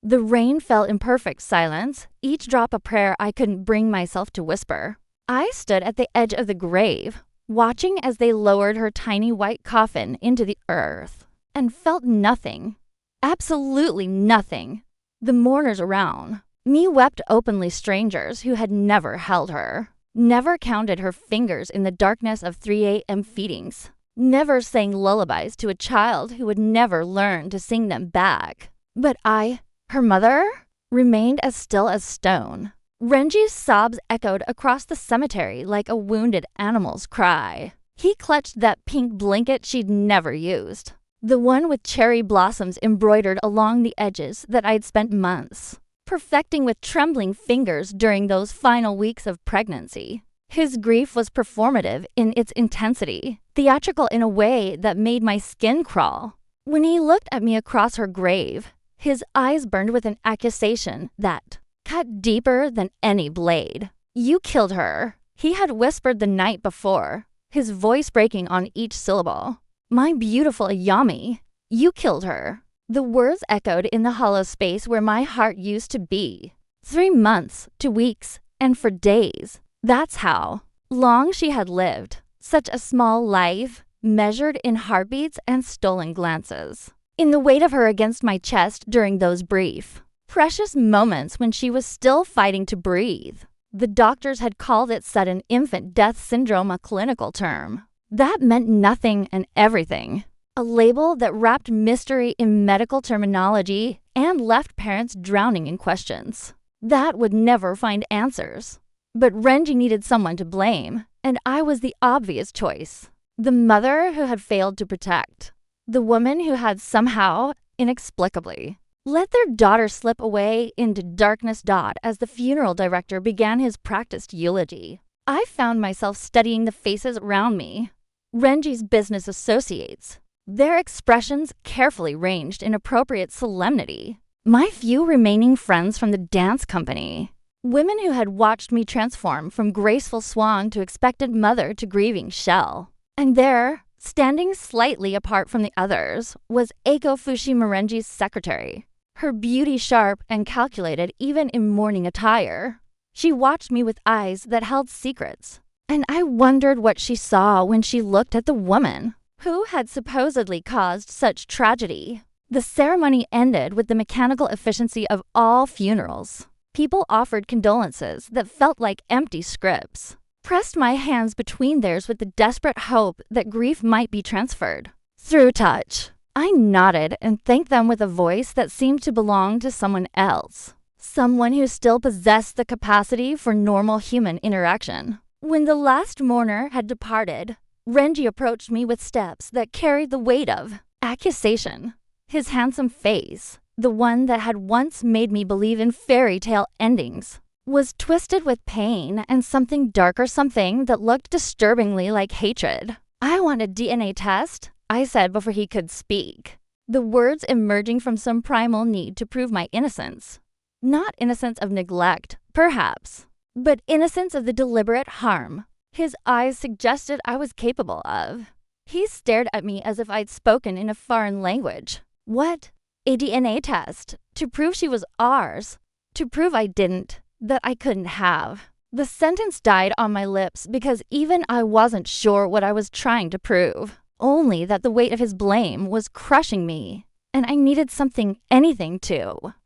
The rain fell in perfect silence, each drop a prayer I couldn't bring myself to whisper. I stood at the edge of the grave, watching as they lowered her tiny white coffin into the earth, and felt nothing. Absolutely nothing. The mourners around me wept openly, strangers who had never held her, never counted her fingers in the darkness of 3 a.m. feedings, never sang lullabies to a child who would never learn to sing them back. But I, her mother, remained as still as stone. Renji's sobs echoed across the cemetery like a wounded animal's cry. He clutched that pink blanket she'd never used, the one with cherry blossoms embroidered along the edges that I'd spent months perfecting with trembling fingers during those final weeks of pregnancy. His grief was performative in its intensity, theatrical in a way that made my skin crawl. When he looked at me across her grave, his eyes burned with an accusation that cut deeper than any blade. "You killed her," he had whispered the night before, his voice breaking on each syllable. "My beautiful Ayami, you killed her." The words echoed in the hollow space where my heart used to be. 3 months to weeks, and for days. That's how long she had lived. Such a small life, measured in heartbeats and stolen glances. In the weight of her against my chest during those brief, precious moments when she was still fighting to breathe. The doctors had called it sudden infant death syndrome, a clinical term. That meant nothing and everything. A label that wrapped mystery in medical terminology and left parents drowning in questions that would never find answers. But Renji needed someone to blame, and I was the obvious choice. The mother who had failed to protect. The woman who had somehow, inexplicably, let their daughter slip away into darkness. As the funeral director began his practiced eulogy, I found myself studying the faces around me. Renji's business associates, their expressions carefully ranged in appropriate solemnity. My few remaining friends from the dance company. Women who had watched me transform from graceful swan to expectant mother to grieving shell. And there, standing slightly apart from the others, was Eiko Fushimorenji's secretary, her beauty sharp and calculated even in mourning attire. She watched me with eyes that held secrets, and I wondered what she saw when she looked at the woman who had supposedly caused such tragedy. The ceremony ended with the mechanical efficiency of all funerals. People offered condolences that felt like empty scripts, pressed my hands between theirs with the desperate hope that grief might be transferred through touch. I nodded and thanked them with a voice that seemed to belong to someone else, someone who still possessed the capacity for normal human interaction. When the last mourner had departed, Renji approached me with steps that carried the weight of accusation. His handsome face, the one that had once made me believe in fairy tale endings, was twisted with pain and something darker, something that looked disturbingly like hatred. "I want a DNA test," I said before he could speak, the words emerging from some primal need to prove my innocence. Not innocence of neglect, perhaps, but innocence of the deliberate harm his eyes suggested I was capable of. He stared at me as if I'd spoken in a foreign language. What? A DNA test? To prove she was ours? To prove I didn't, that I couldn't have. The sentence died on my lips because even I wasn't sure what I was trying to prove. Only that the weight of his blame was crushing me, and I needed something, anything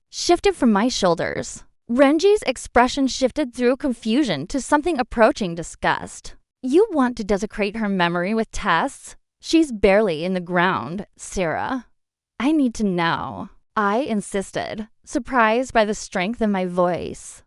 shifted from my shoulders. Renji's expression shifted through confusion to something approaching disgust. "You want to desecrate her memory with tests? She's barely in the ground, Sarah. I need to know," I insisted, surprised by the strength in my voice.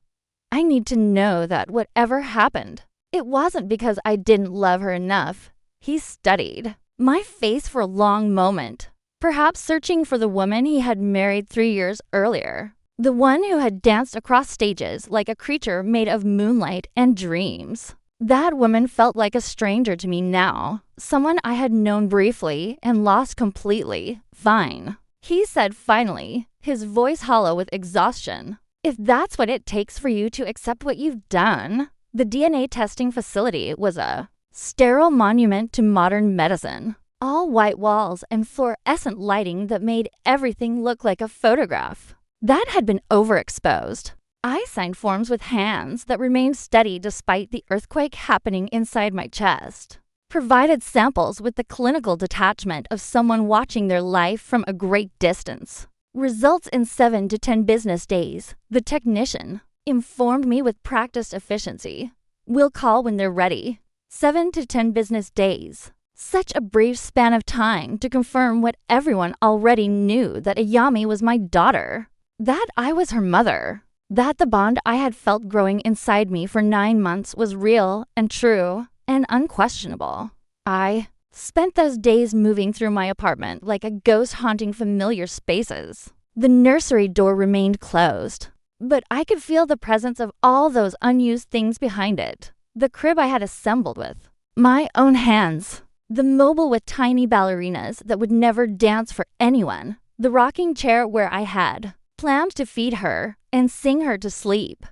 "I need to know that whatever happened, it wasn't because I didn't love her enough." He studied my face for a long moment, perhaps searching for the woman he had married 3 years earlier. The one who had danced across stages like a creature made of moonlight and dreams. That woman felt like a stranger to me now, someone I had known briefly and lost completely. "Fine," he said finally, his voice hollow with exhaustion. "If that's what it takes for you to accept what you've done." The DNA testing facility was a sterile monument to modern medicine. All white walls and fluorescent lighting that made everything look like a photograph. that had been overexposed. I signed forms with hands that remained steady despite the earthquake happening inside my chest. Provided samples with the clinical detachment of someone watching their life from a great distance. Results in 7 to 10 business days. The technician informed me with practiced efficiency. We'll call when they're ready. 7 to 10 business days. Such a brief span of time to confirm what everyone already knew, that Ayami was my daughter. That I was her mother. That the bond I had felt growing inside me for 9 months was real and true and unquestionable. I spent those days moving through my apartment like a ghost haunting familiar spaces. The nursery door remained closed, but I could feel the presence of all those unused things behind it. The crib I had assembled with my own hands. The mobile with tiny ballerinas that would never dance for anyone. The rocking chair where I had planned to feed her and sing her to sleep.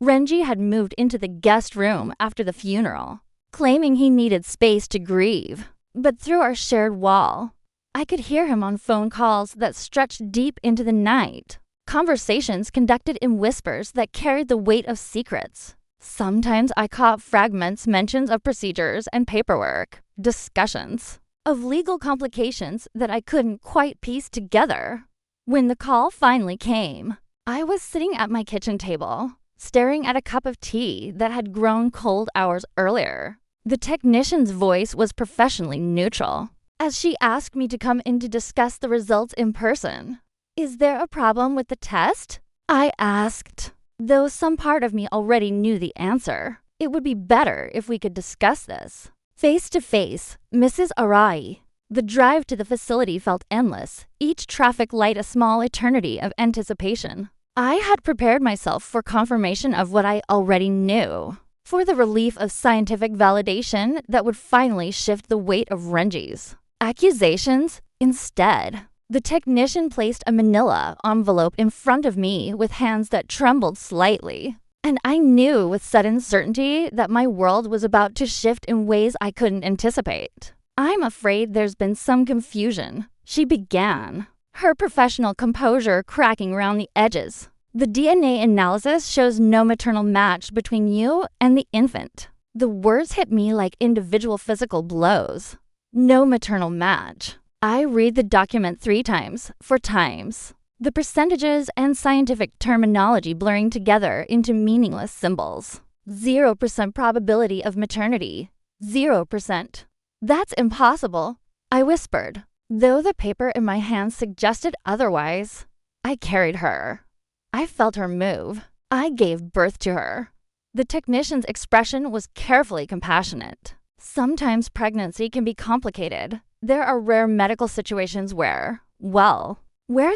Renji had moved into the guest room after the funeral, claiming he needed space to grieve. But through our shared wall, I could hear him on phone calls that stretched deep into the night. Conversations conducted in whispers that carried the weight of secrets. Sometimes I caught fragments, mentions of procedures and paperwork, discussions of legal complications that I couldn't quite piece together. When the call finally came, I was sitting at my kitchen table, staring at a cup of tea that had grown cold hours earlier. The technician's voice was professionally neutral, as she asked me to come in to discuss the results in person. "Is there a problem with the test?" I asked, though some part of me already knew the answer. It would be better if we could discuss this face to face. Mrs. Arai. The drive to the facility felt endless, each traffic light a small eternity of anticipation. I had prepared myself for confirmation of what I already knew, for the relief of scientific validation that would finally shift the weight of Renji's accusations. Instead, the technician placed a manila envelope in front of me with hands that trembled slightly. And I knew with sudden certainty that my world was about to shift in ways I couldn't anticipate. "I'm afraid there's been some confusion," she began, her professional composure cracking around the edges. "The DNA analysis shows no maternal match between you and the infant." The words hit me like individual physical blows. No maternal match. I read the document 3 times, 4 times. The percentages and scientific terminology blurring together into meaningless symbols. 0% probability of maternity. 0%. "That's impossible," I whispered, though the paper in my hand suggested otherwise. I carried her. I felt her move. I gave birth to her. The technician's expression was carefully compassionate. Sometimes pregnancy can be complicated. There are rare medical situations where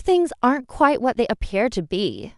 things aren't quite what they appear to be.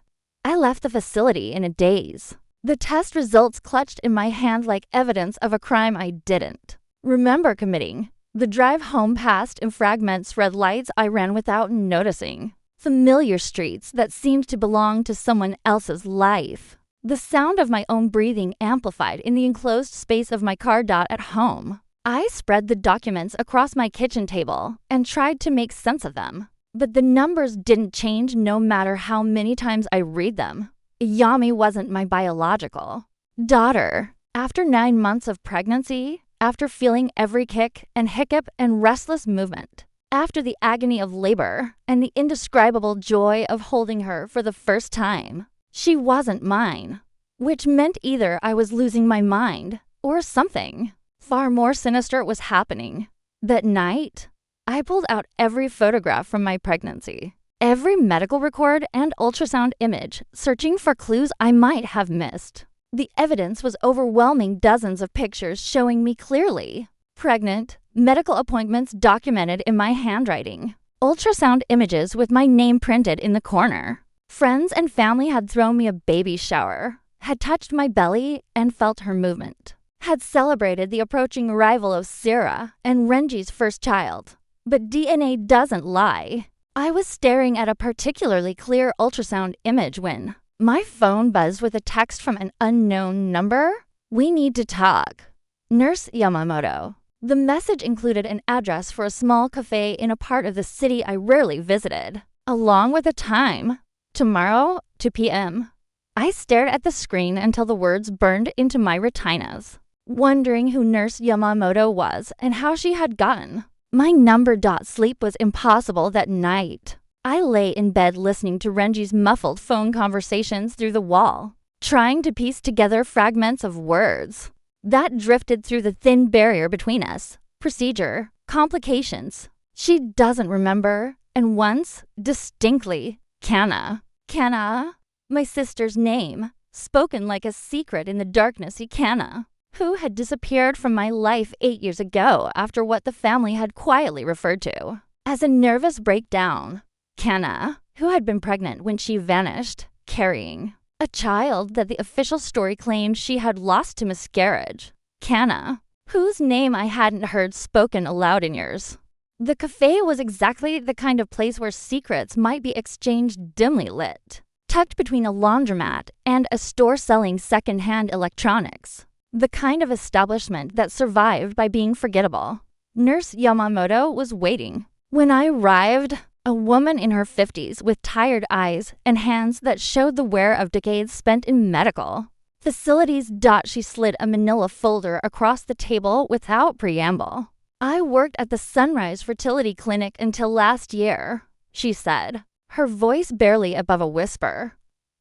I left the facility in a daze. The test results clutched in my hand like evidence of a crime I didn't remember committing. The drive home passed in fragments red lights I ran without noticing. Familiar streets that seemed to belong to someone else's life. The sound of my own breathing amplified in the enclosed space of my car at home. I spread the documents across my kitchen table and tried to make sense of them. But the numbers didn't change no matter how many times I read them. Yami wasn't my biological daughter. After 9 months of pregnancy, after feeling every kick and hiccup and restless movement, after the agony of labor and the indescribable joy of holding her for the first time, she wasn't mine. Which meant either I was losing my mind or something far more sinister was happening. That night, I pulled out every photograph from my pregnancy, every medical record and ultrasound image, searching for clues I might have missed. The evidence was overwhelming, dozens of pictures showing me clearly. Pregnant, medical appointments documented in my handwriting, ultrasound images with my name printed in the corner. Friends and family had thrown me a baby shower, had touched my belly and felt her movement, had celebrated the approaching arrival of Sira and Renji's first child. But DNA doesn't lie. I was staring at a particularly clear ultrasound image when my phone buzzed with a text from an unknown number. "We need to talk. Nurse Yamamoto." The message included an address for a small cafe in a part of the city I rarely visited, along with a time. Tomorrow, 2 p.m. I stared at the screen until the words burned into my retinas, wondering who Nurse Yamamoto was and how she had gotten. My numbered sleep was impossible that night. I lay in bed listening to Renji's muffled phone conversations through the wall, trying to piece together fragments of words that drifted through the thin barrier between us. Procedure, complications. She doesn't remember, and once, distinctly, Kana. Kana, my sister's name, spoken like a secret in the darkness. Kana, who had disappeared from my life 8 years ago after what the family had quietly referred to as a nervous breakdown. Kana, who had been pregnant when she vanished, carrying a child that the official story claimed she had lost to miscarriage. Kana, whose name I hadn't heard spoken aloud in years. The cafe was exactly the kind of place where secrets might be exchanged dimly lit, tucked between a laundromat and a store selling second-hand electronics. The kind of establishment that survived by being forgettable. Nurse Yamamoto was waiting. When I arrived, a woman in her 50s with tired eyes and hands that showed the wear of decades spent in medical facilities. She slid a manila folder across the table without preamble. I worked at the Sunrise Fertility Clinic until last year, she said, her voice barely above a whisper.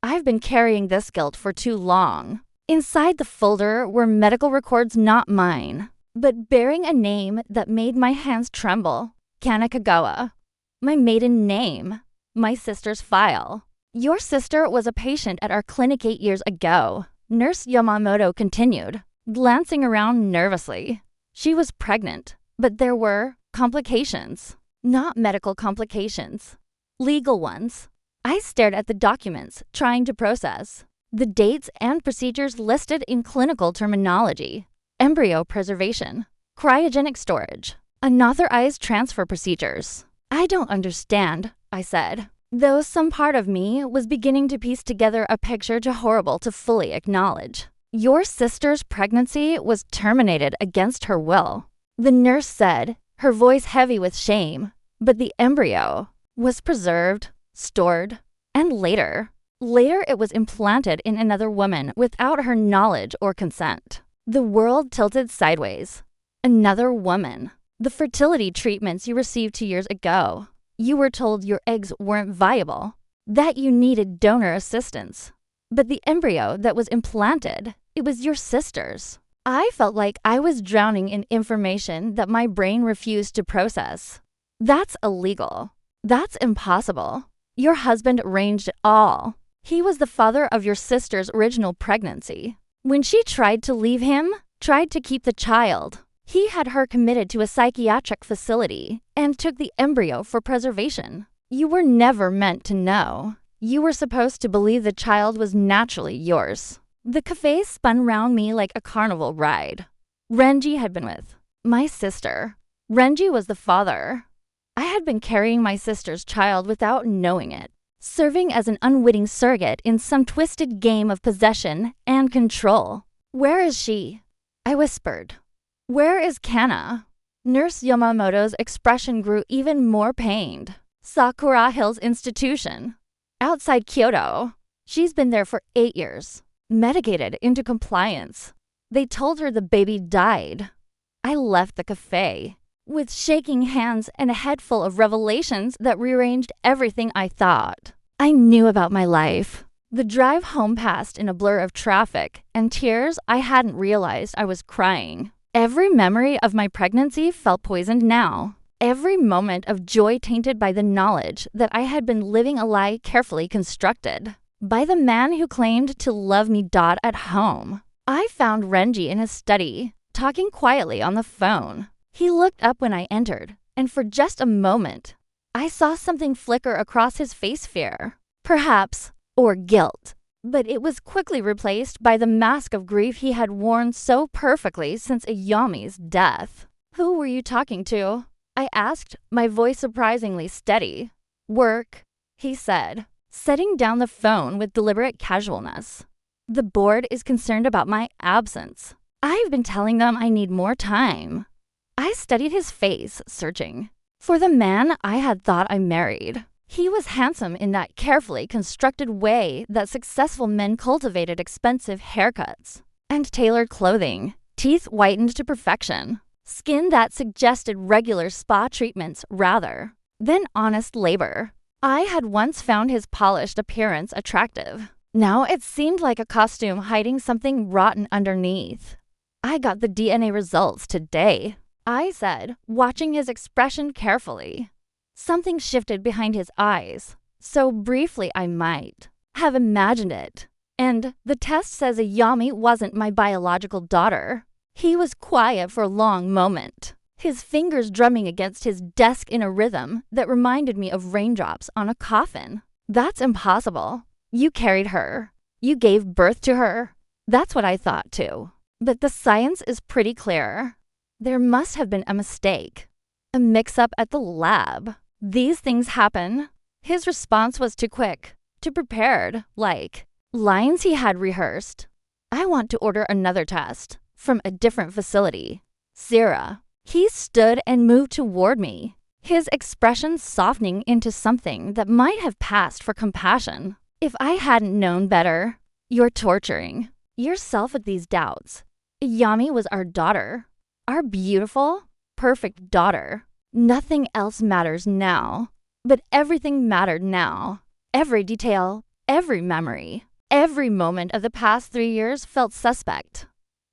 I've been carrying this guilt for too long. Inside the folder were medical records not mine, but bearing a name that made my hands tremble. Kanakagawa. My maiden name. My sister's file. Your sister was a patient at our clinic 8 years ago, Nurse Yamamoto continued, glancing around nervously. She was pregnant, but there were complications. Not medical complications. Legal ones. I stared at the documents, trying to process the dates and procedures listed in clinical terminology. Embryo preservation, cryogenic storage, unauthorized transfer procedures. I don't understand, I said, though some part of me was beginning to piece together a picture too horrible to fully acknowledge. Your sister's pregnancy was terminated against her will, the nurse said, her voice heavy with shame, but the embryo was preserved, stored, and later it was implanted in another woman without her knowledge or consent. The world tilted sideways. Another woman. The fertility treatments you received 2 years ago. You were told your eggs weren't viable, that you needed donor assistance. But the embryo that was implanted, it was your sister's. I felt like I was drowning in information that my brain refused to process. That's illegal. That's impossible. Your husband arranged it all. He was the father of your sister's original pregnancy. When she tried to leave him, tried to keep the child, he had her committed to a psychiatric facility and took the embryo for preservation. You were never meant to know. You were supposed to believe the child was naturally yours. The cafe spun round me like a carnival ride. Renji had been with my sister. Renji was the father. I had been carrying my sister's child without knowing it, serving as an unwitting surrogate in some twisted game of possession and control. Where is she? I whispered. Where is Kana? Nurse Yamamoto's expression grew even more pained. Sakura Hills Institution. Outside Kyoto. She's been there for 8 years. Medicated into compliance. They told her the baby died. I left the cafe with shaking hands and a head full of revelations that rearranged everything I thought I knew about my life. The drive home passed in a blur of traffic and tears. I hadn't realized I was crying. Every memory of my pregnancy felt poisoned now. Every moment of joy tainted by the knowledge that I had been living a lie carefully constructed by the man who claimed to love me. At home, I found Renji in his study, talking quietly on the phone. He looked up when I entered, and for just a moment, I saw something flicker across his face. Fear, perhaps, or guilt. But it was quickly replaced by the mask of grief he had worn so perfectly since Ayami's death. Who were you talking to? I asked, my voice surprisingly steady. Work, he said, setting down the phone with deliberate casualness. The board is concerned about my absence. I've been telling them I need more time. I studied his face, searching for the man I had thought I married. He was handsome in that carefully constructed way that successful men cultivated expensive haircuts and tailored clothing, teeth whitened to perfection, skin that suggested regular spa treatments rather than honest labor. I had once found his polished appearance attractive. Now it seemed like a costume hiding something rotten underneath. I got the DNA results today, I said, watching his expression carefully. Something shifted behind his eyes, so briefly I might have imagined it. And the test says Ayami wasn't my biological daughter. He was quiet for a long moment, his fingers drumming against his desk in a rhythm that reminded me of raindrops on a coffin. That's impossible. You carried her. You gave birth to her. That's what I thought too. But the science is pretty clear. There must have been a mistake, a mix-up at the lab. These things happen. His response was too quick, too prepared, like lines he had rehearsed. I want to order another test from a different facility. Sierra. He stood and moved toward me, his expression softening into something that might have passed for compassion. If I hadn't known better, you're torturing yourself with these doubts. Ayami was our daughter, our beautiful, perfect daughter. Nothing else matters now, but everything mattered now. Every detail, every memory, every moment of the past 3 years felt suspect.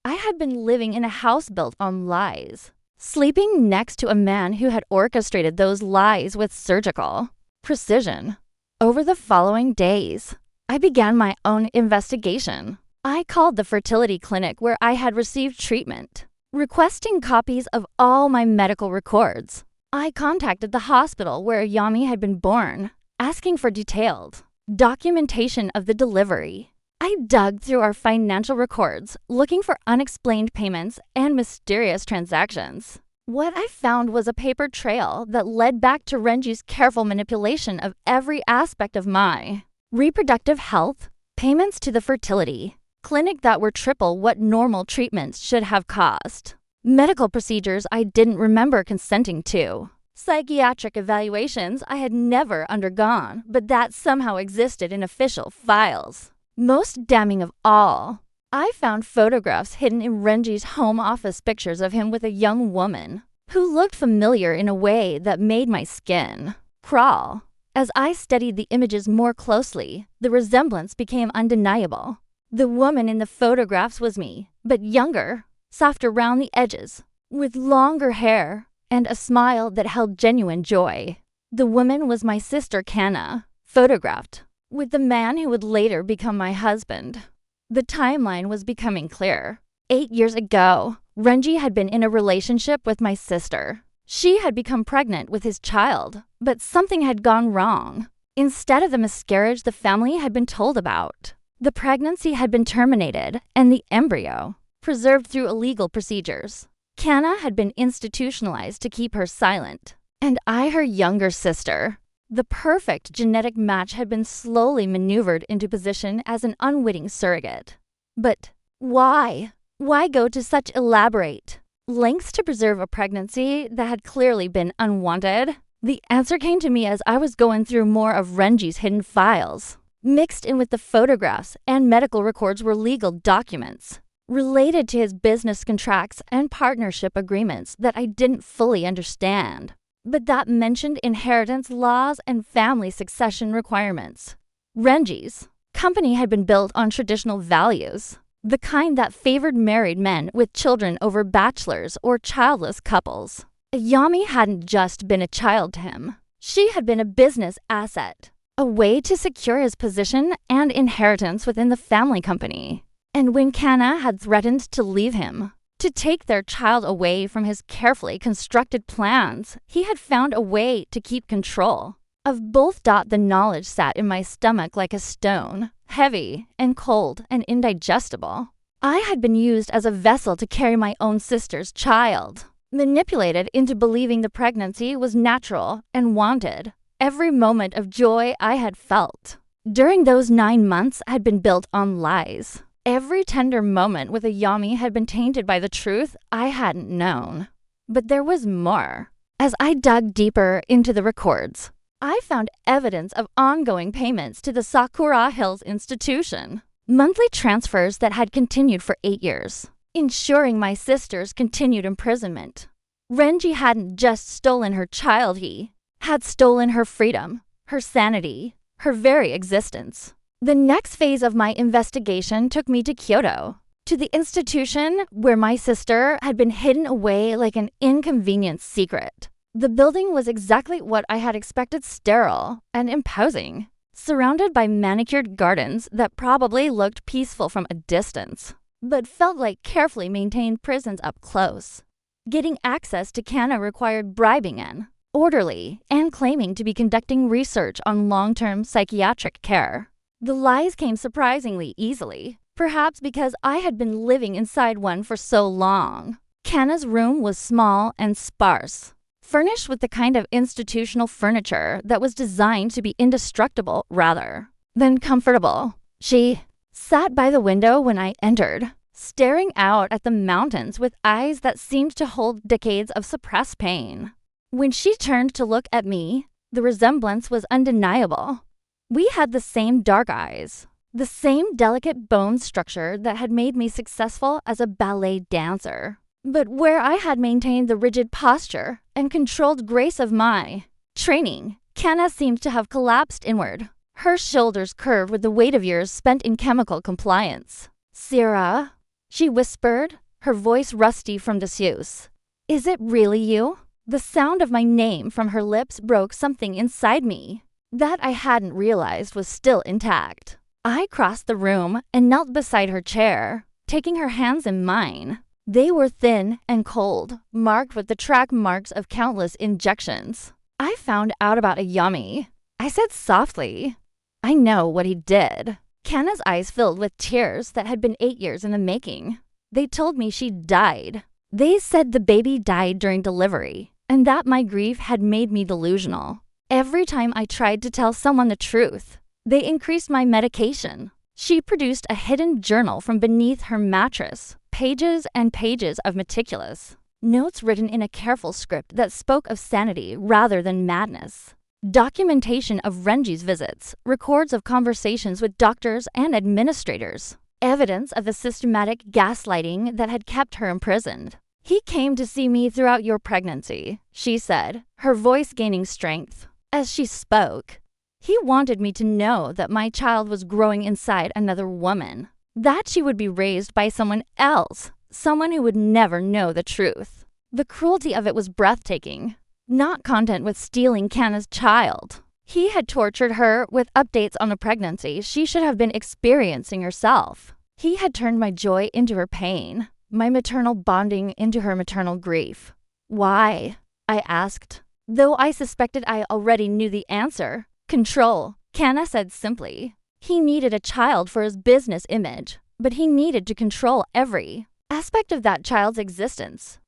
I had been living in a house built on lies, sleeping next to a man who had orchestrated those lies with surgical precision. Over the following days, I began my own investigation. I called the fertility clinic where I had received treatment, requesting copies of all my medical records. I contacted the hospital where Ayami had been born, asking for detailed documentation of the delivery. I dug through our financial records, looking for unexplained payments and mysterious transactions. What I found was a paper trail that led back to Renji's careful manipulation of every aspect of my reproductive health, payments to the fertility clinic that were triple what normal treatments should have cost, medical procedures I didn't remember consenting to, psychiatric evaluations I had never undergone but that somehow existed in official files. Most damning of all, I found photographs hidden in Renji's home office pictures of him with a young woman who looked familiar in a way that made my skin crawl. As I studied the images more closely, the resemblance became undeniable. The woman in the photographs was me, but younger, soft around the edges, with longer hair and a smile that held genuine joy. The woman was my sister Kana, photographed with the man who would later become my husband. The timeline was becoming clear. 8 years ago, Renji had been in a relationship with my sister. She had become pregnant with his child, but something had gone wrong. Instead of the miscarriage the family had been told about, the pregnancy had been terminated and the embryo preserved through illegal procedures. Kana had been institutionalized to keep her silent, and I her younger sister. The perfect genetic match had been slowly maneuvered into position as an unwitting surrogate. But why? Why go to such elaborate lengths to preserve a pregnancy that had clearly been unwanted? The answer came to me as I was going through more of Renji's hidden files. Mixed in with the photographs and medical records were legal documents related to his business contracts and partnership agreements that I didn't fully understand, but that mentioned inheritance laws and family succession requirements. Renji's company had been built on traditional values, the kind that favored married men with children over bachelors or childless couples. Ayami hadn't just been a child to him. She had been a business asset, a way to secure his position and inheritance within the family company. And when Kana had threatened to leave him, to take their child away from his carefully constructed plans, he had found a way to keep control of both. The knowledge sat in my stomach like a stone, heavy and cold and indigestible. I had been used as a vessel to carry my own sister's child, manipulated into believing the pregnancy was natural and wanted. Every moment of joy I had felt during those 9 months had been built on lies. Every tender moment with Ayami had been tainted by the truth I hadn't known. But there was more. As I dug deeper into the records, I found evidence of ongoing payments to the Sakura Hills institution, monthly transfers that had continued for 8 years, ensuring my sister's continued imprisonment. Renji hadn't just stolen her child, he had stolen her freedom, her sanity, her very existence. The next phase of my investigation took me to Kyoto, to the institution where my sister had been hidden away like an inconvenient secret. The building was exactly what I had expected: sterile and imposing, surrounded by manicured gardens that probably looked peaceful from a distance, but felt like carefully maintained prisons up close. Getting access to Kana required bribing an orderly and claiming to be conducting research on long-term psychiatric care. The lies came surprisingly easily, perhaps because I had been living inside one for so long. Kana's room was small and sparse, furnished with the kind of institutional furniture that was designed to be indestructible rather than comfortable. She sat by the window when I entered, staring out at the mountains with eyes that seemed to hold decades of suppressed pain. When she turned to look at me, the resemblance was undeniable. We had the same dark eyes, the same delicate bone structure that had made me successful as a ballet dancer. But where I had maintained the rigid posture and controlled grace of my training, Kana seemed to have collapsed inward, her shoulders curved with the weight of years spent in chemical compliance. "Sierra," she whispered, her voice rusty from disuse. "Is it really you?" The sound of my name from her lips broke something inside me that I hadn't realized was still intact. I crossed the room and knelt beside her chair, taking her hands in mine. They were thin and cold, marked with the track marks of countless injections. "I found out about Ayami," I said softly. "I know what he did." Kana's eyes filled with tears that had been 8 years in the making. "They told me she died. They said the baby died during delivery, and that my grief had made me delusional. Every time I tried to tell someone the truth, they increased my medication." She produced a hidden journal from beneath her mattress, pages and pages of meticulous notes written in a careful script that spoke of sanity rather than madness. Documentation of Renji's visits, records of conversations with doctors and administrators, evidence of the systematic gaslighting that had kept her imprisoned. "He came to see me throughout your pregnancy," she said, her voice gaining strength as she spoke. "He wanted me to know that my child was growing inside another woman, that she would be raised by someone else, someone who would never know the truth." The cruelty of it was breathtaking. Not content with stealing Kana's child, he had tortured her with updates on a pregnancy she should have been experiencing herself. He had turned my joy into her pain, my maternal bonding into her maternal grief. "Why?" I asked, though I suspected I already knew the answer. "Control," Kana said simply. He needed a child for his business image, but he needed to control every aspect of that child's existence.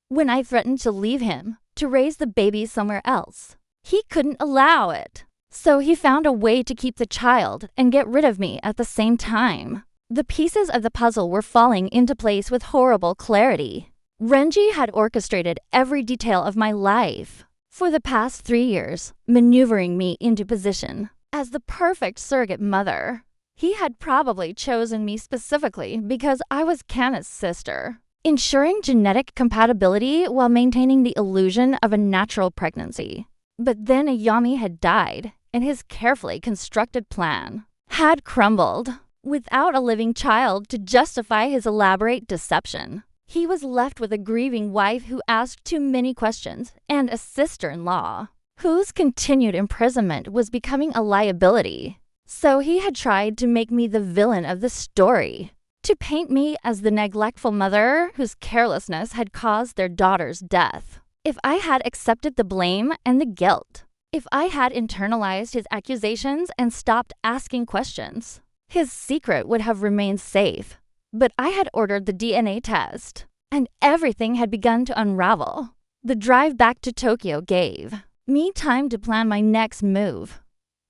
When I threatened to leave him, to raise the baby somewhere else, he couldn't allow it. So he found a way to keep the child and get rid of me at the same time. The pieces of the puzzle were falling into place with horrible clarity. Renji had orchestrated every detail of my life for the past 3 years, maneuvering me into position as the perfect surrogate mother. He had probably chosen me specifically because I was Kana's sister, ensuring genetic compatibility while maintaining the illusion of a natural pregnancy. But then Ayami had died, and his carefully constructed plan had crumbled. Without a living child to justify his elaborate deception, he was left with a grieving wife who asked too many questions and a sister-in-law whose continued imprisonment was becoming a liability. So he had tried to make me the villain of the story, to paint me as the neglectful mother whose carelessness had caused their daughter's death. If I had accepted the blame and the guilt, if I had internalized his accusations and stopped asking questions, his secret would have remained safe. But I had ordered the DNA test, and everything had begun to unravel. The drive back to Tokyo gave me time to plan my next move.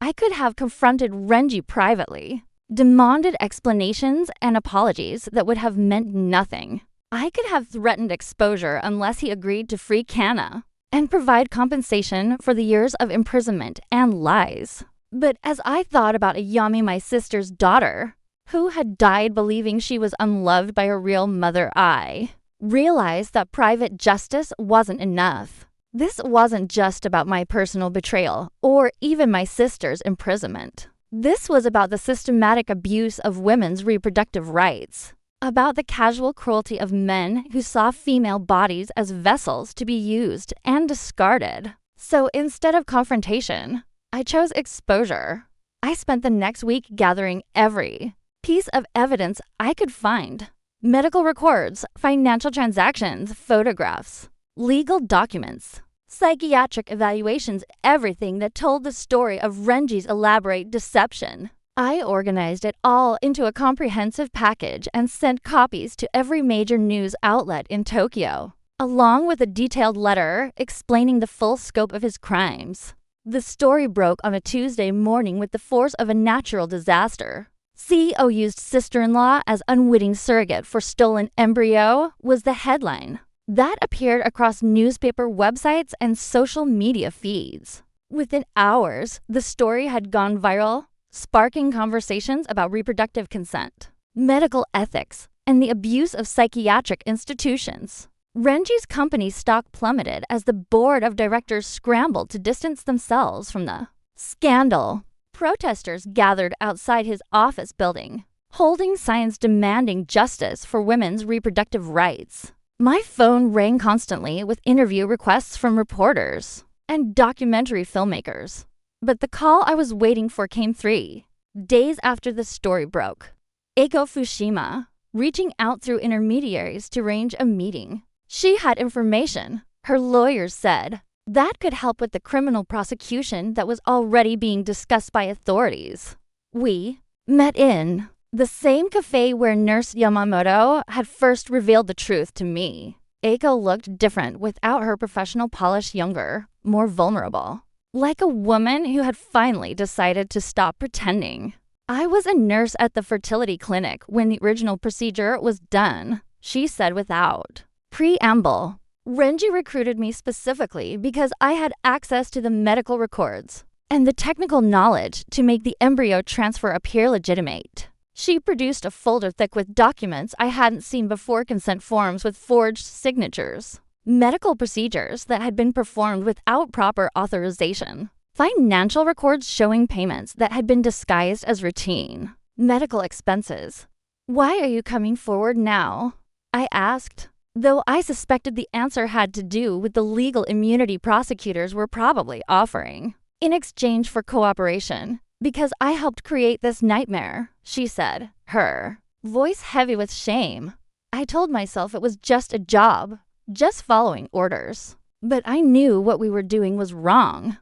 I could have confronted Renji privately, demanded explanations and apologies that would have meant nothing. I could have threatened exposure unless he agreed to free Kana. and provide compensation for the years of imprisonment and lies. But as I thought about Ayami, my sister's daughter, who had died believing she was unloved by her real mother, I realized that private justice wasn't enough. This wasn't just about my personal betrayal or even my sister's imprisonment. This was about the systematic abuse of women's reproductive rights, about the casual cruelty of men who saw female bodies as vessels to be used and discarded. So instead of confrontation, I chose exposure. I spent the next week gathering every piece of evidence I could find. Medical records, financial transactions, photographs, legal documents, psychiatric evaluations, everything that told the story of Renji's elaborate deception. I organized it all into a comprehensive package and sent copies to every major news outlet in Tokyo, along with a detailed letter explaining the full scope of his crimes. The story broke on a Tuesday morning with the force of a natural disaster. CEO used sister-in-law as unwitting surrogate for stolen embryo was the headline. That appeared across newspaper websites and social media feeds. Within hours, the story had gone viral, sparking conversations about reproductive consent, medical ethics, and the abuse of psychiatric institutions. Renji's company stock plummeted as the board of directors scrambled to distance themselves from the scandal. Protesters gathered outside his office building, holding signs demanding justice for women's reproductive rights. My phone rang constantly with interview requests from reporters and documentary filmmakers. But the call I was waiting for came 3 days after the story broke. Eiko Fushima, reaching out through intermediaries to arrange a meeting. She had information, her lawyers said, that could help with the criminal prosecution that was already being discussed by authorities. We met in the same cafe where Nurse Yamamoto had first revealed the truth to me. Eiko looked different without her professional polish, younger, more vulnerable. Like a woman who had finally decided to stop pretending. I was a nurse at the fertility clinic when the original procedure was done, she said without preamble. Renji recruited me specifically because I had access to the medical records and the technical knowledge to make the embryo transfer appear legitimate. She produced a folder thick with documents I hadn't seen before, consent forms with forged signatures, medical procedures that had been performed without proper authorization, financial records showing payments that had been disguised as routine, medical expenses. Why are you coming forward now? I asked, though I suspected the answer had to do with the legal immunity prosecutors were probably offering in exchange for cooperation. Because I helped create this nightmare, she said, her voice heavy with shame. I told myself it was just a job, just following orders. But I knew what we were doing was wrong.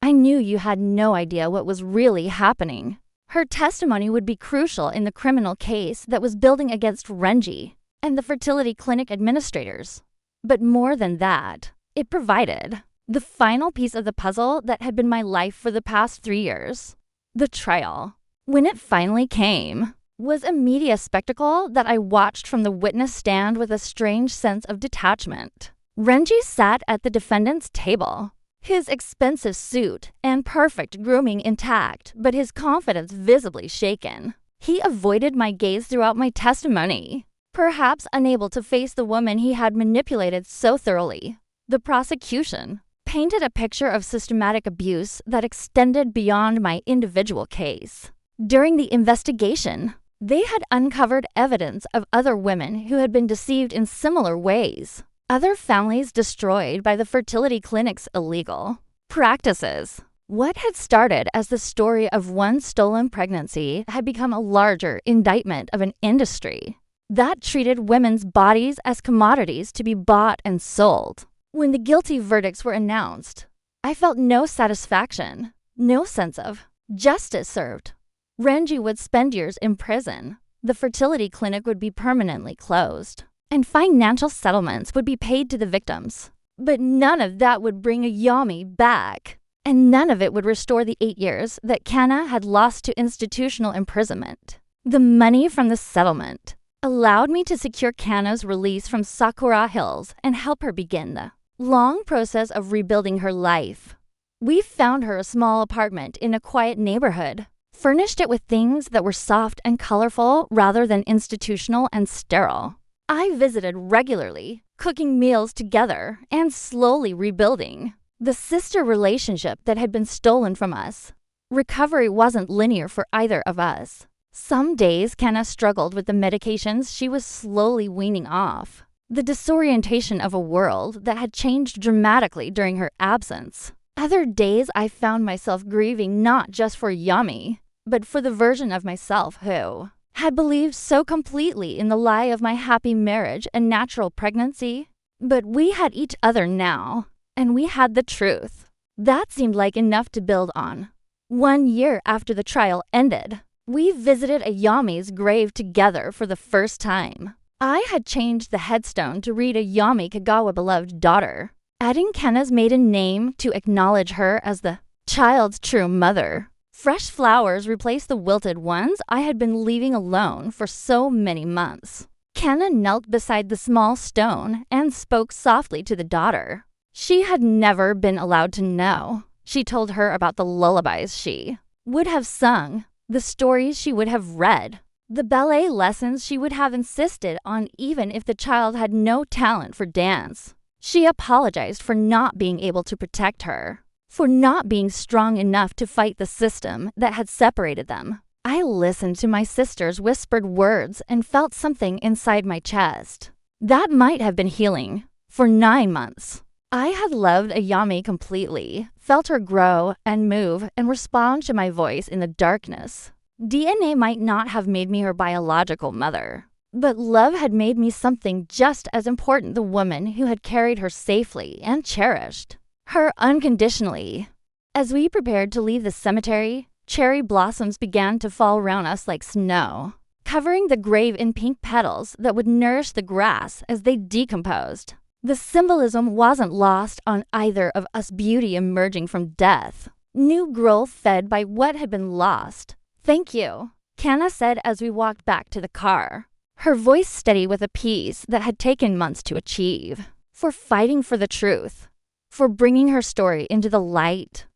I knew you had no idea what was really happening. Her testimony would be crucial in the criminal case that was building against Renji and the fertility clinic administrators. But more than that, it provided the final piece of the puzzle that had been my life for the past 3 years. The trial, when it finally came, was a media spectacle that I watched from the witness stand with a strange sense of detachment. Renji sat at the defendant's table, his expensive suit and perfect grooming intact, but his confidence visibly shaken. He avoided my gaze throughout my testimony, perhaps unable to face the woman he had manipulated so thoroughly. The prosecution painted a picture of systematic abuse that extended beyond my individual case. During the investigation, they had uncovered evidence of other women who had been deceived in similar ways, other families destroyed by the fertility clinic's illegal practices. What had started as the story of one stolen pregnancy had become a larger indictment of an industry that treated women's bodies as commodities to be bought and sold. When the guilty verdicts were announced, I felt no satisfaction, no sense of justice served. Renji would spend years in prison, the fertility clinic would be permanently closed, and financial settlements would be paid to the victims. But none of that would bring Ayami back, and none of it would restore the 8 years that Kana had lost to institutional imprisonment. The money from the settlement allowed me to secure Kana's release from Sakura Hills and help her begin the long process of rebuilding her life. We found her a small apartment in a quiet neighborhood, furnished it with things that were soft and colorful rather than institutional and sterile. I visited regularly, cooking meals together and slowly rebuilding the sister relationship that had been stolen from us. Recovery wasn't linear for either of us. Some days Kenna struggled with the medications she was slowly weaning off, the disorientation of a world that had changed dramatically during her absence. Other days I found myself grieving not just for Yami, but for the version of myself who had believed so completely in the lie of my happy marriage and natural pregnancy. But we had each other now, and we had the truth. That seemed like enough to build on. 1 year after the trial ended, we visited Ayami's grave together for the first time. I had changed the headstone to read Ayami Kagawa beloved daughter, adding Kenna's maiden name to acknowledge her as the child's true mother. Fresh flowers replaced the wilted ones I had been leaving alone for so many months. Kenna knelt beside the small stone and spoke softly to the daughter. She had never been allowed to know. She told her about the lullabies she would have sung, the stories she would have read, the ballet lessons she would have insisted on even if the child had no talent for dance. She apologized for not being able to protect her, for not being strong enough to fight the system that had separated them. I listened to my sister's whispered words and felt something inside my chest. That might have been healing. For 9 months, I had loved Ayami completely, felt her grow and move and respond to my voice in the darkness. DNA might not have made me her biological mother, but love had made me something just as important, the woman who had carried her safely and cherished her unconditionally. As we prepared to leave the cemetery, cherry blossoms began to fall around us like snow, covering the grave in pink petals that would nourish the grass as they decomposed. The symbolism wasn't lost on either of us, beauty emerging from death, new growth fed by what had been lost. "Thank you," Kenna said as we walked back to the car, her voice steady with a peace that had taken months to achieve, for fighting for the truth, for bringing her story into the light.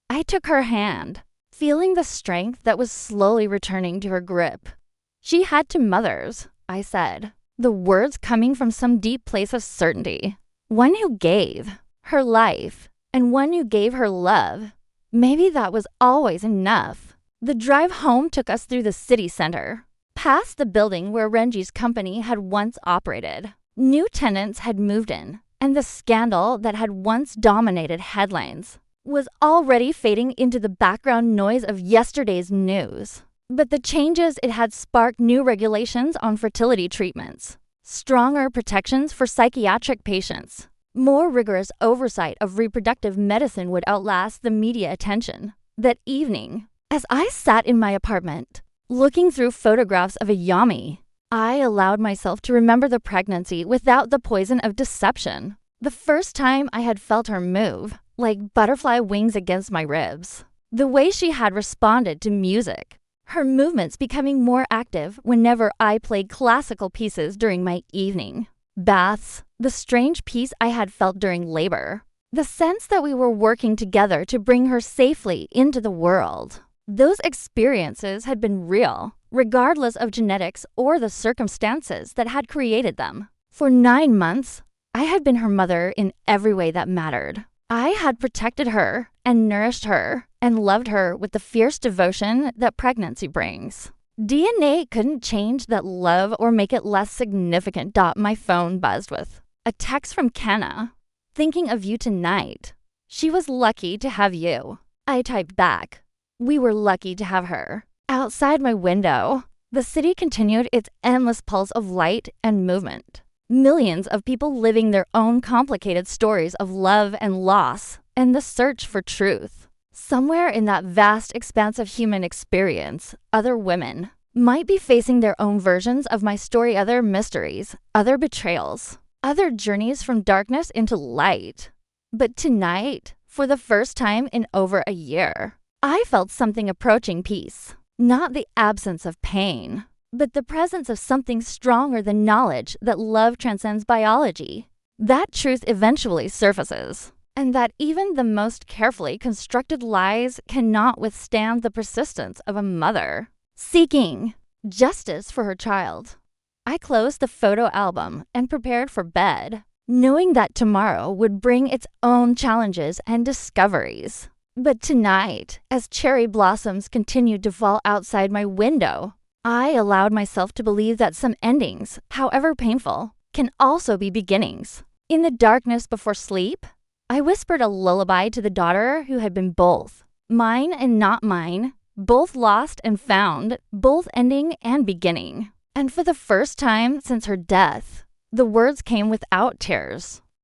I took her hand, feeling the strength that was slowly returning to her grip. "She had 2 mothers," I said, the words coming from some deep place of certainty. One who gave her life and one who gave her love. Maybe that was always enough. The drive home took us through the city center, past the building where Renji's company had once operated. New tenants had moved in, and the scandal that had once dominated headlines was already fading into the background noise of yesterday's news. But the changes it had sparked new regulations on fertility treatments, stronger protections for psychiatric patients, more rigorous oversight of reproductive medicine would outlast the media attention. That evening, as I sat in my apartment, looking through photographs of Ayami, I allowed myself to remember the pregnancy without the poison of deception. The first time I had felt her move, like butterfly wings against my ribs. The way she had responded to music, her movements becoming more active whenever I played classical pieces during my evening baths, the strange peace I had felt during labor, the sense that we were working together to bring her safely into the world. Those experiences had been real, regardless of genetics or the circumstances that had created them. For 9 months, I had been her mother in every way that mattered. I had protected her and nourished her and loved her with the fierce devotion that pregnancy brings. DNA couldn't change that love or make it less significant. My phone buzzed with a text from Kenna. "Thinking of you tonight. She was lucky to have you." I typed back. We were lucky to have her. Outside my window, the city continued its endless pulse of light and movement. Millions of people living their own complicated stories of love and loss and the search for truth. Somewhere in that vast expanse of human experience, other women might be facing their own versions of my story, other mysteries, other betrayals, other journeys from darkness into light. But tonight, for the first time in over a year, I felt something approaching peace. Not the absence of pain, but the presence of something stronger than knowledge that love transcends biology. that truth eventually surfaces, and that even the most carefully constructed lies cannot withstand the persistence of a mother seeking justice for her child. I closed the photo album and prepared for bed, knowing that tomorrow would bring its own challenges and discoveries. But tonight, as cherry blossoms continued to fall outside my window, I allowed myself to believe that some endings, however painful, can also be beginnings. In the darkness before sleep, I whispered a lullaby to the daughter who had been both, mine and not mine, both lost and found, both ending and beginning. And for the first time since her death, the words came without tears.